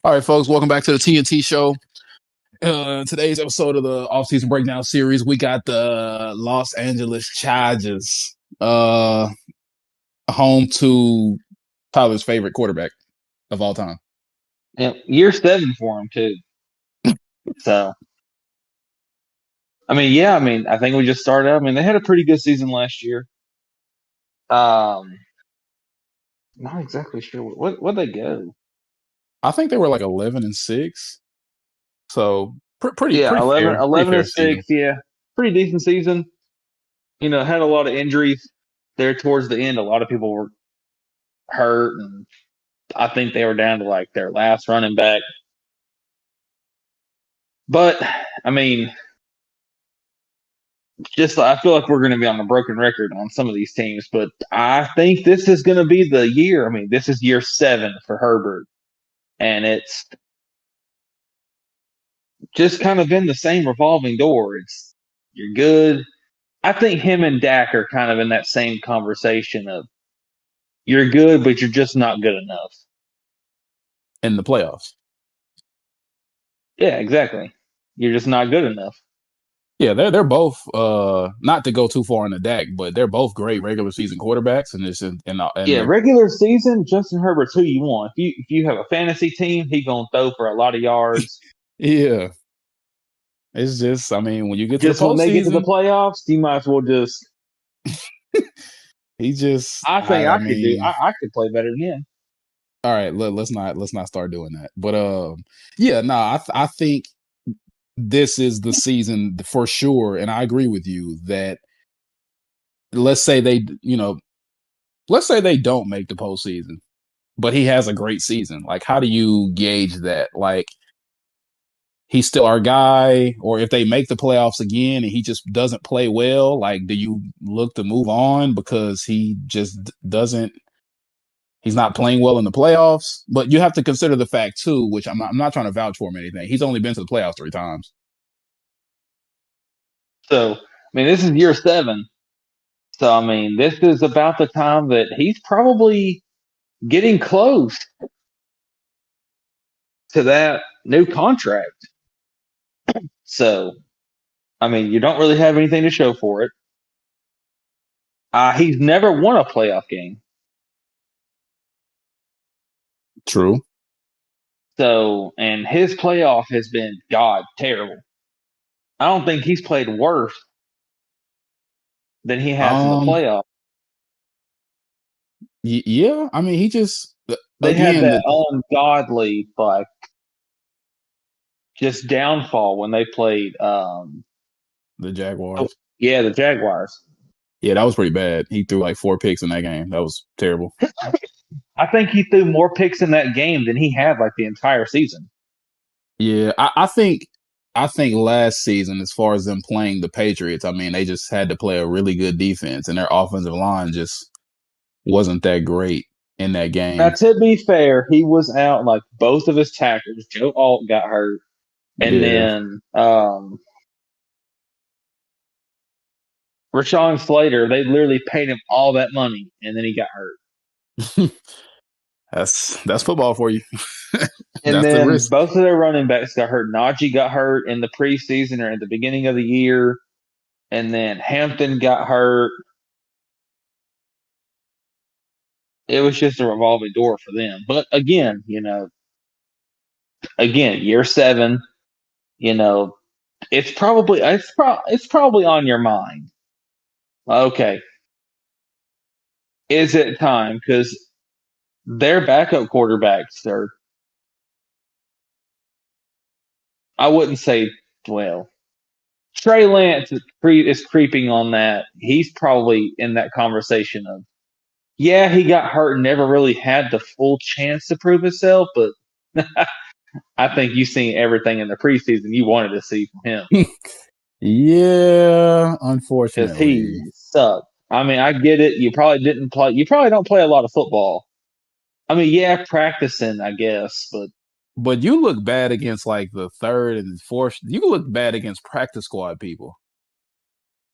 All right, folks, welcome back to the TNT show. Today's episode of the Offseason Breakdown Series, we got the Los Angeles Chargers, home to Tyler's favorite quarterback of all time. Yeah, year 7 for him too. So, I think we just started out. They had a pretty good season last year. Not exactly sure what they go. I think they were like 11-6, so pretty Yeah, 11, fair, pretty 11 fair and season. 6. Yeah, pretty decent season. Had a lot of injuries there towards the end. A lot of people were hurt, and I think they were down to like their last running back. But I feel like we're going to be on a broken record on some of these teams, but I think this is going to be the year. This is year 7 for Herbert, and it's just kind of been the same revolving door. You're good. I think him and Dak are kind of in that same conversation of you're good, but you're just not good enough. In the playoffs. Yeah, exactly. You're just not good enough. Yeah, they're both not to go too far in the Dak, but they're both great regular season quarterbacks, and Regular season, Justin Herbert's who you want. If you have a fantasy team, he's gonna throw for a lot of yards. yeah. It's just, when you get to the Just when they get to the postseason, playoffs, you might as well just. he just. I think I could play better than him. All right, let's not start doing that. But yeah, no, I think this is the season for sure, and I agree with you that let's say let's say they don't make the postseason, but he has a great season. Like, how do you gauge that? Like, he's still our guy, or if they make the playoffs again and he just doesn't play well, like, do you look to move on because he just doesn't? He's not playing well in the playoffs, but you have to consider the fact too, which I'm not trying to vouch for him or anything. He's only been to the playoffs 3 times. So this is year 7. So this is about the time that he's probably getting close to that new contract. So, you don't really have anything to show for it. He's never won a playoff game. True. So, and his playoff has been terrible. I don't think he's played worse than he has in the playoff. Yeah, he just they had that ungodly just downfall when they played the Jaguars. Yeah, the Jaguars. Yeah, that was pretty bad. He threw like 4 picks in that game. That was terrible. I think he threw more picks in that game than he had like the entire season. Yeah, I think last season, as far as them playing the Patriots, they just had to play a really good defense, and their offensive line just wasn't that great in that game. Now, to be fair, he was out like both of his tackles. Joe Alt got hurt, and then Rashawn Slater, they literally paid him all that money, and then he got hurt. That's football for you. And then both of their running backs got hurt. Najee got hurt in the preseason or at the beginning of the year, and then Hampton got hurt. It was just a revolving door for them. But again, year 7, it's probably on your mind. Okay, is it time? Because their backup quarterbacks are, I wouldn't say, Trey Lance is creeping on that. He's probably in that conversation of, yeah, he got hurt and never really had the full chance to prove himself, but I think you've seen everything in the preseason you wanted to see from him. Yeah, unfortunately. Because he sucked. I get it. You probably didn't play. You probably don't play a lot of football. Yeah, practicing, I guess, but you look bad against like the 3rd and 4th. You look bad against practice squad people.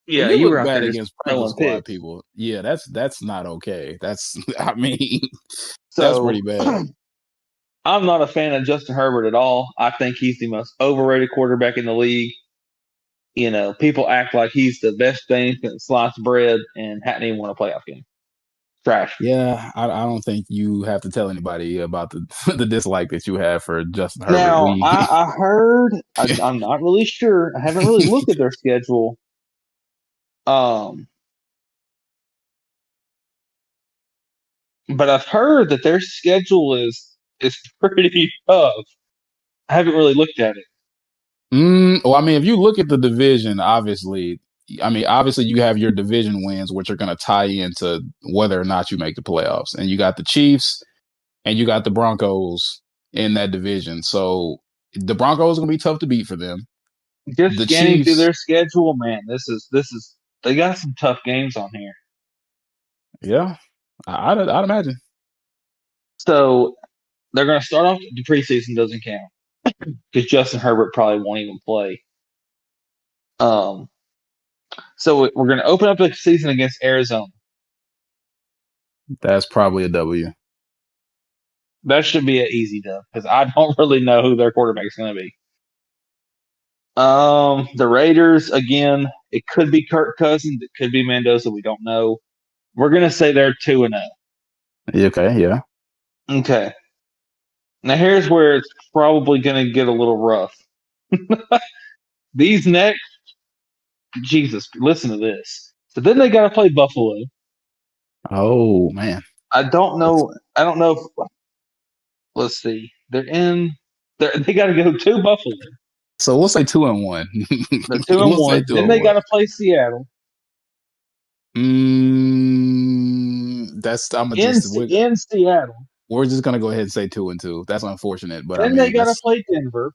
Yeah, you were look out bad there against practice squad people. Yeah, that's not okay. That's that's pretty bad. I'm not a fan of Justin Herbert at all. I think he's the most overrated quarterback in the league. People act like he's the best thing since sliced bread and hadn't even won a playoff game. Trash. Yeah, I don't think you have to tell anybody about the the dislike that you have for Justin Herbert. Now, We I heard, I'm not really sure. I haven't really looked at their schedule. Um, but I've heard that their schedule is pretty tough. I haven't really looked at it. well, I mean, if you look at the division, obviously you have your division wins, which are going to tie into whether or not you make the playoffs, and you got the Chiefs and you got the Broncos in that division. So the Broncos are going to be tough to beat for them. Just The scanning through Chiefs, their schedule, man, this is they got some tough games on here. yeah, I'd imagine. So they're going to start off. The preseason doesn't count because Justin Herbert probably won't even play. Um, so we're going to open up the season against Arizona. That's probably a W. That should be an easy dub because I don't really know who their quarterback is going to be. The Raiders again. It could be Kirk Cousins. It could be Mendoza. We don't know. We're going to say they're 2-0. Okay, yeah. Okay. Now here's where it's probably going to get a little rough. These next, Jesus, listen to this. So then they got to play Buffalo. Oh man. I don't That's, know. I don't know. Let's see. They got to go to Buffalo. so we'll say 2-1. They're two and We'll say one. two Then and they one. got to play Seattle That's I'm gonna in just in Seattle. we're just gonna go ahead and say 2-2. That's unfortunate, but I Then they mean got to that's play Denver.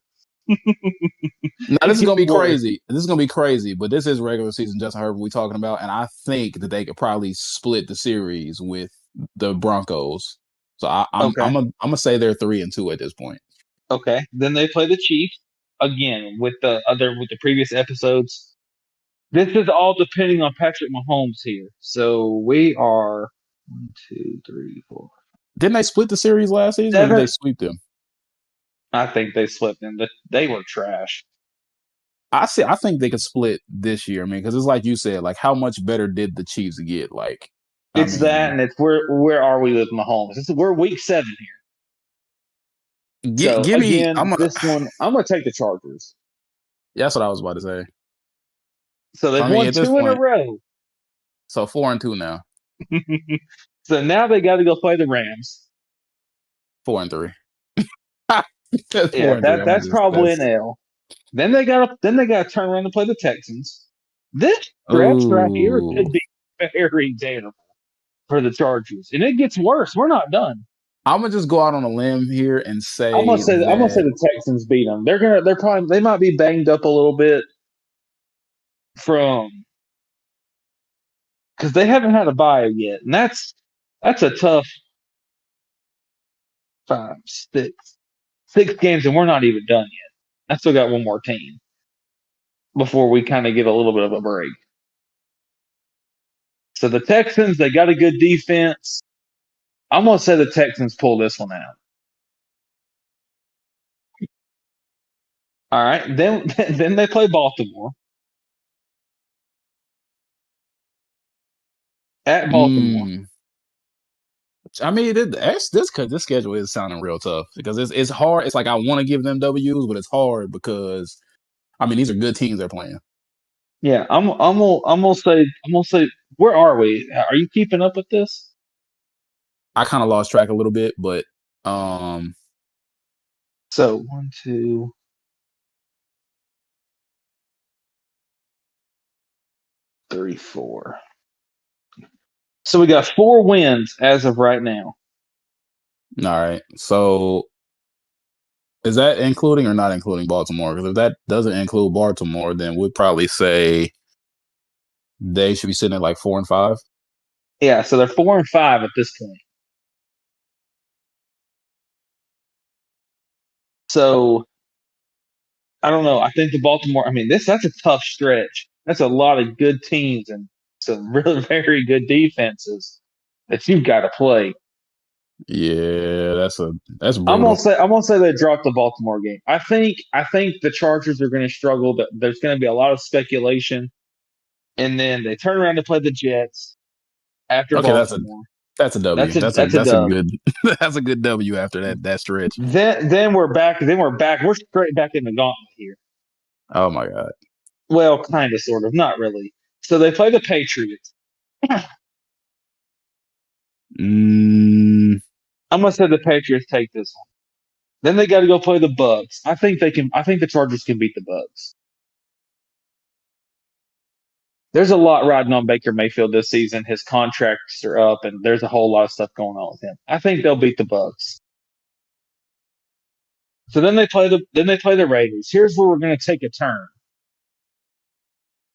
now this It is gonna gets be worse. crazy. This is gonna be crazy, but this is regular season Justin Herbert we talking about, and I think that they could probably split the series with the Broncos. So Okay. I'm gonna say they're 3-2 at this point. Okay. Then they play the Chiefs again with the previous episodes. This is all depending on Patrick Mahomes here. So we are 1, 2, 3, 4, Didn't they split the series last season, or did they 7. sweep them? I think they slipped them. They were trash. I think they could split this year. I mean, because it's like you said, like how much better did the Chiefs get? Like, I It's that, mean, and it's where are we with Mahomes? We're week 7 here. So give me. again, this one I'm gonna take the Chargers. That's what I was about to say. So So they've I mean, won at this two in a point, row. so 4-2 now, So now they got to go play the Rams. 4-3. Yeah, 4-3. I'm gonna that's just probably an that's. L. Then they got to turn around and play the Texans. This stretch right here Oh, could be very terrible for the Chargers, and it gets worse. We're not done. I'm gonna just go out on a limb here and I'm gonna say say I'm gonna say that the Texans beat them. They might be banged up a little bit from because they haven't had a bye yet, and that's a tough 5, 6 games, and we're not even done yet. I still got one more team before we kind of get a little bit of a break. So the Texans, they got a good defense. I'm gonna say the Texans pull this one out. All right, then then they play Baltimore at Baltimore. mm, I mean, this schedule is sounding real tough because it's hard. It's like I want to give them W's, but it's hard because I mean these are good teams they're playing. Yeah, I'm gonna say where are we? Are you keeping up with this? I kind of lost track a little bit, but um, So 1, 2, 3, 4. So we got 4 wins as of right now. all right. So is that including or not including Baltimore? Because if that doesn't include Baltimore, then we'd probably say they should be sitting at like 4-5. Yeah, so they're 4-5 at this point. So I don't know. I think the Baltimore. I mean, that's a tough stretch. That's a lot of good teams and some really very good defenses that you've got to play. Yeah, that's I'm gonna brutal. say I'm gonna say they dropped the Baltimore game. I think the Chargers are going to struggle. There's going to be a lot of speculation, and then they turn around to play the Jets after Okay, Baltimore. that's a W. That's a That's a dub. good that's a good W after that stretch. Then we're back. Then we're back. We're straight back in the gauntlet here. Oh my God. Well, kind of, sort of, not really. So they play the Patriots. Mm, I'm gonna say the Patriots take this one. Then they got to go play the Bucks. I think they can. I think the Chargers can beat the Bucks. There's a lot riding on Baker Mayfield this season. His contracts are up, and there's a whole lot of stuff going on with him. I think they'll beat the Bucks. So then they play the Raiders. Here's where we're going to take a turn.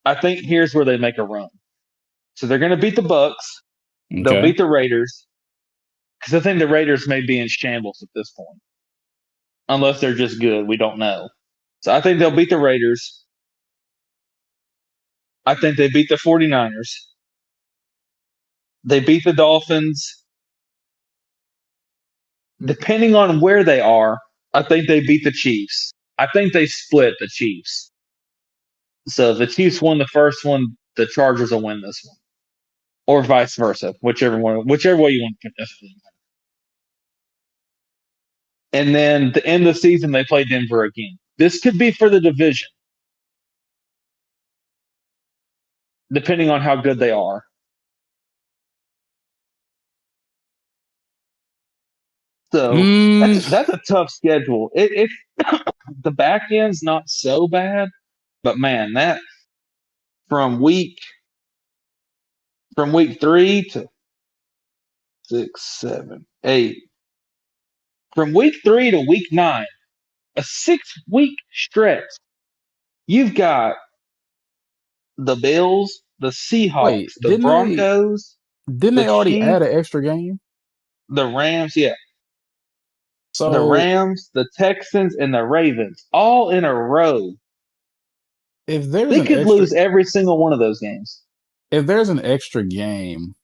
I think here's where they make a run. So they're going to beat the Bucks. They'll okay. beat the Raiders because I think the Raiders may be in shambles at this point, unless they're just good. We don't know. So I think they'll beat the Raiders. I think they beat the 49ers. They beat the Dolphins. Depending on where they are, I think they beat the Chiefs. I think they split the Chiefs. So if the Chiefs won the first one, the Chargers will win this one, or vice versa, whichever way you want to put this. And then the end of the season, they play Denver again. This could be for the division, depending on how good they are. So Mm, that's a tough schedule. It the back end's not so bad, but man, that from week from week 3 to 6, 7, 8, from week 3 to week 9, a 6 week stretch. You've got the Bills, the Seahawks, wait, the Broncos, didn't the they already Chiefs, add an extra game? the Rams. Yeah, the So Rams, the Texans, and the Ravens all in a row. if there's They an could extra lose every single one of those games. if there's an extra game,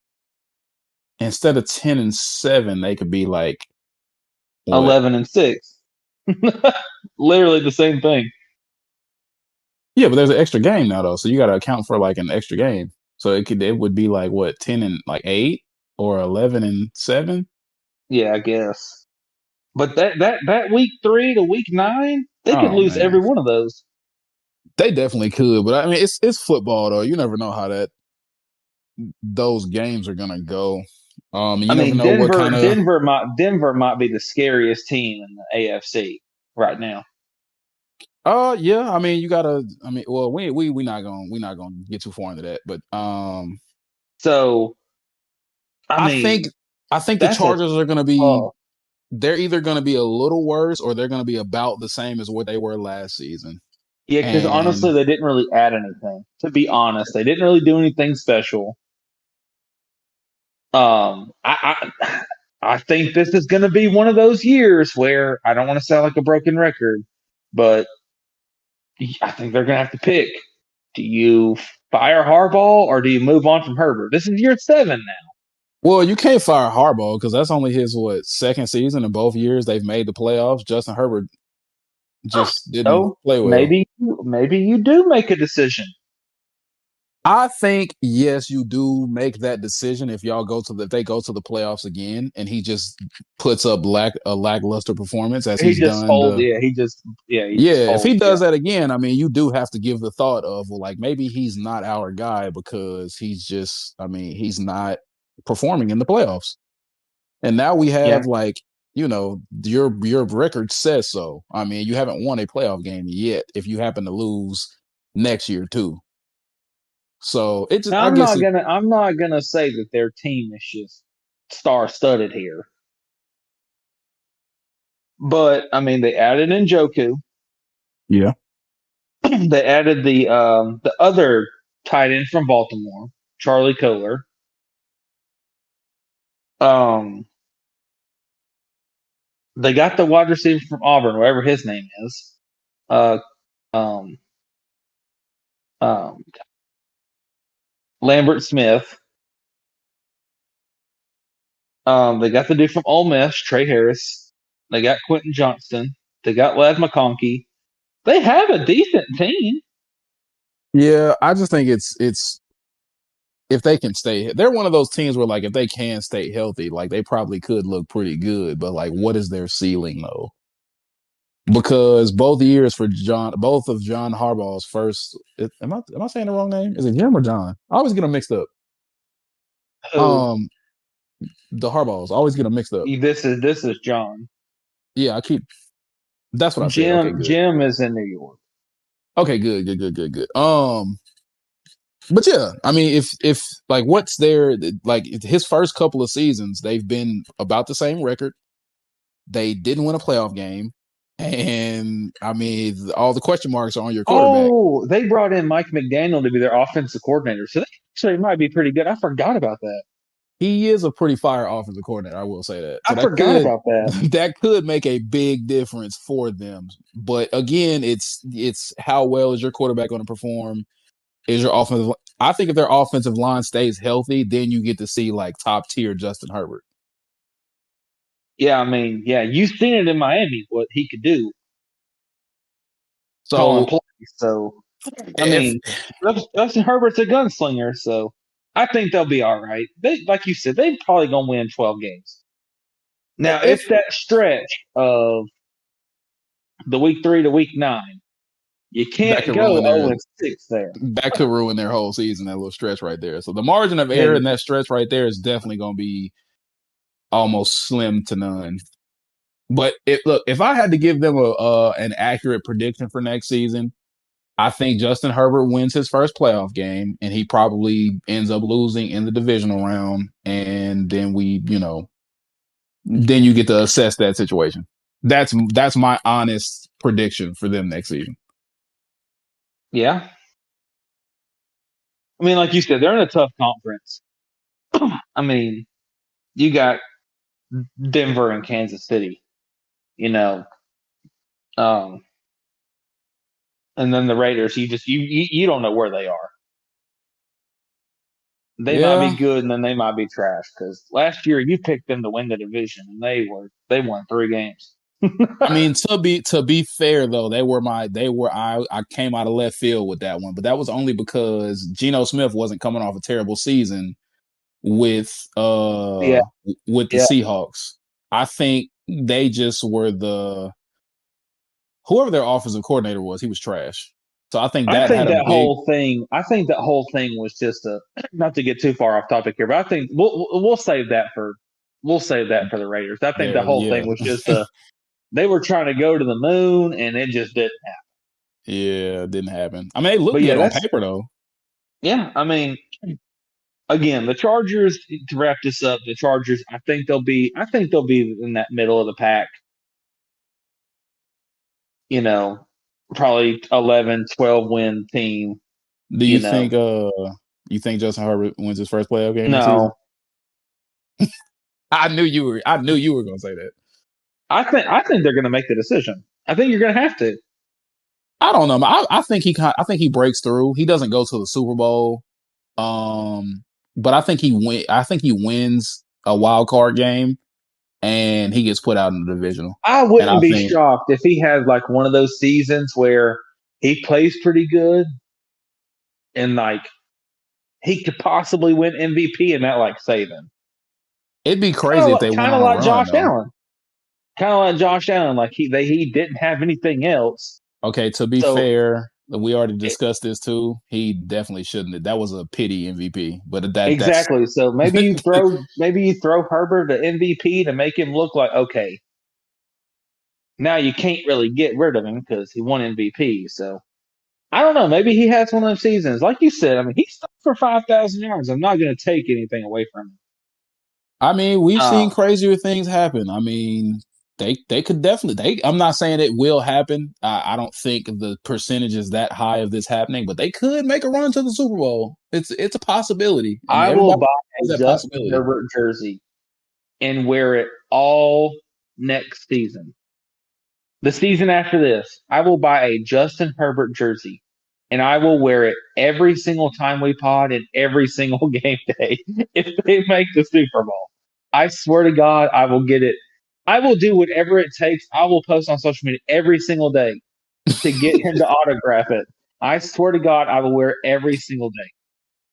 instead of 10-7, they could be like what? 11-6. Literally the same thing. Yeah, but there's an extra game now though, so you got to account for like an extra game. So it would be like what 10-8 or 11-7. Yeah, I guess. But that week 3 to week 9, they could Oh lose man, every one of those. they definitely could, but I mean it's football though. You never know how that those games are gonna go. I You never mean, know what Denver, kind of. Denver might be the scariest team in the AFC right now. Yeah. I mean, you gotta. I mean, well, we not gonna get too far into that, but So, I I think mean, I think the that's a Chargers are gonna be. tough. They're either gonna be a little worse or they're gonna be about the same as what they were last season. Yeah, because And honestly, they didn't really add anything. To be honest, they didn't really do anything special. I think this is going to be one of those years where I don't want to sound like a broken record, but I think they're going to have to pick. Do you fire Harbaugh or do you move on from Herbert? This is year 7 now. well, you can't fire Harbaugh because that's only his what second season in both years they've made the playoffs. Justin Herbert just didn't So play well. maybe you do make a decision. I think yes, you do make that decision if if they go to the playoffs again, and he just puts up a lackluster performance as He he's just done. folds. He just Yeah, if folds. he Yeah, does that again, I mean, you do have to give the thought of well, like maybe he's not our guy because he's not performing in the playoffs. And now we yeah. have like your record says so. I mean, you haven't won a playoff game yet. If you happen to lose next year too, so it just Now I guess it. I'm not gonna say that their team is just star studded here, but I mean they added Njoku. Yeah. They added the other tight end from Baltimore, Charlie Kohler. Um, they got the wide receiver from Auburn, whatever his name is. Uh, um, um, Lambert Smith. They got the dude from Ole Miss, Trey Harris. They got Quentin Johnston. They got Lad McConkey. They have a decent team. Yeah, I just think it's if they can stay, they're one of those teams where like if they can stay healthy, like they probably could look pretty good. But like, what is their ceiling though? Because both years for both of John Harbaugh's first. Am I saying the wrong name? Is it Jim or John? I always get them mixed up. Who Um, the Harbaughs I always get them mixed up. this is John. Yeah, I keep. That's what I said. Okay, good. Jim is in New York. Okay, good. But yeah, I mean, if like what's there, like his first couple of seasons, they've been about the same record. They didn't win a playoff game, and I mean, all the question marks are on your quarterback. Oh, they brought in Mike McDaniel to be their offensive coordinator, so they actually might be pretty good. I forgot about that. He is a pretty fire offensive coordinator, I will say that. So I forgot about that. that could make a big difference for them. But again, it's how well is your quarterback going to perform? Is your offensive? I think if their offensive line stays healthy, then you get to see like top tier Justin Herbert. Yeah, I mean, yeah, you've seen it in Miami what he could do calling So plays. So, I if mean, Justin Herbert's a gunslinger, so I think they'll be all right. They, like you said, they probably gonna win 12 games. Now, if if that stretch of the week 3 to week 9, you that can't could go ruin 0 their and 6 there. that could ruin their whole season, that little stretch right there. So the margin of error And in that stretch right there is definitely going to be almost slim to none. But if I had to give them a an accurate prediction for next season, I think Justin Herbert wins his first playoff game, and he probably ends up losing in the divisional round, and then then you get to assess that situation. That's my honest prediction for them next season. yeah, I mean, like you said, they're in a tough conference. I mean, you got Denver and Kansas City, you know, um, and then the Raiders. You don't know where they are. They might be Yeah, good, and then they might be trash. Because last year you picked them to win the division, and they won 3 games. I mean, to be fair though, I came out of left field with that one, but that was only because Geno Smith wasn't coming off a terrible season with Yeah, with the yeah. Seahawks. I think they just were the whoever their offensive coordinator was, he was trash. So I think I that think had a that big whole thing. I think that whole thing was just a. Not to get too far off topic here, but I think we'll save that for the Raiders. I think the there. whole Yeah, thing was just a. They were trying to go to the moon, and it just didn't happen. yeah, it didn't happen. I mean, it looked But yeah, good on that's paper though. yeah. I mean, again, the Chargers. To wrap this up, the Chargers. I think they'll be in that middle of the pack. You know, probably 11, 12 win team. Do You you know, think Justin Herbert wins his first playoff game next season? no, I knew you were gonna say that. I think they're going to make the decision. I think you're going to have to. I don't know. I think he breaks through. He doesn't go to the Super Bowl. But I think he wins a wild card game and he gets put out in the divisional. I And I wouldn't be think shocked if he has like one of those seasons where he plays pretty good and like he could possibly win MVP and that like save him. it'd be crazy if they went Kind of on a like run Josh though. Allen. Kind of like Josh Allen. Like he didn't have anything else. Okay, to be So fair, we already it, discussed this too. He definitely shouldn't have. That was a pity MVP. But that's exactly. So maybe you throw Herbert to MVP to make him look like okay. Now you can't really get rid of him because he won MVP. So I don't know. Maybe he has one of those seasons. Like you said, I mean, he's stuck for 5,000 yards. I'm not going to take anything away from him. I mean, we've seen Um, crazier things happen. I mean, they could definitely I'm not saying it will happen. I don't think the percentage is that high of this happening, but they could make a run to the Super Bowl. It's a possibility. I mean, I will everybody buy has a that Justin possibility. Herbert jersey and wear it all next season. The season after this, I will buy a Justin Herbert jersey and I will wear it every single time we pod and every single game day if they make the Super Bowl. I swear to God, I will get it. I will do whatever it takes. I will post on social media every single day to get him to autograph it. I swear to God, I will wear it every single day.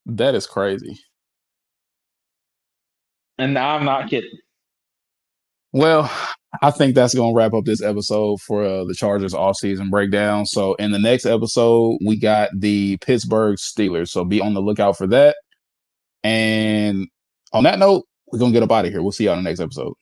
That is crazy. And I'm not kidding. Well, I think that's going to wrap up this episode for the Chargers offseason breakdown. So, in the next episode, we got the Pittsburgh Steelers. So, be on the lookout for that. And on that note, we're going to get up out of here. We'll see y'all in the next episode.